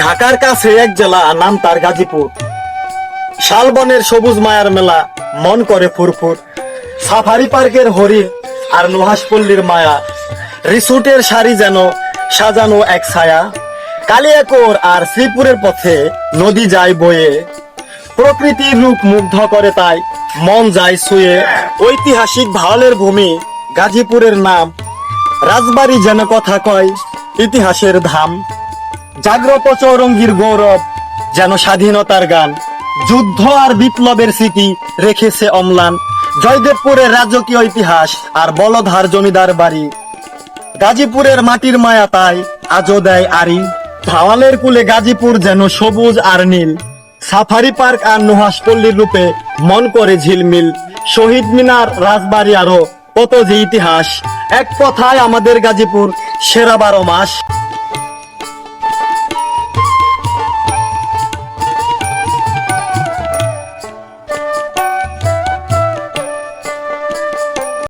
ঢাকার কাছে এক জেলা, নাম তার গাজীপুর। শালবনের সবুজ মায়ার মেলা, মন করে ফুরফুর। সাফারি পার্কের হরিণ আর নুহাসপল্লীর মায়া, রিসোর্টের শাড়ি যেন সাজানো এক ছায়া। কালিয়াকৈর আর শ্রীপুরের পথে নদী যায় বয়ে, প্রকৃতির রূপ মুগ্ধ করে তাই মন যায় ছুঁয়ে। ঐতিহাসিক ভাওয়ালের ভূমি গাজীপুরের নাম, রাজবাড়ি যেন কথা কয় ইতিহাসের ধাম। জাগ্রত চৌরঙ্গীর গৌরব যেন স্বাধীনতার গান, যুদ্ধ আর বিপ্লবের স্মৃতি রেখেছে অম্লান। জয়দেবপুরের রাজকীয় ইতিহাস আর বলধার জমিদার বাড়ি, গাজীপুরের মাটির মায়া তাই আজও দেয় আরি। ভাওয়ালের কুলে গাজীপুর যেন সবুজ আর নীল, সাফারি পার্ক আর নুহাসপল্লীর রূপে মন করে ঝিলমিল। শহীদ মিনার, রাজবাড়ি আরো কত যে ইতিহাস, এক কথায় আমাদের গাজীপুর সেরা 12 মাস।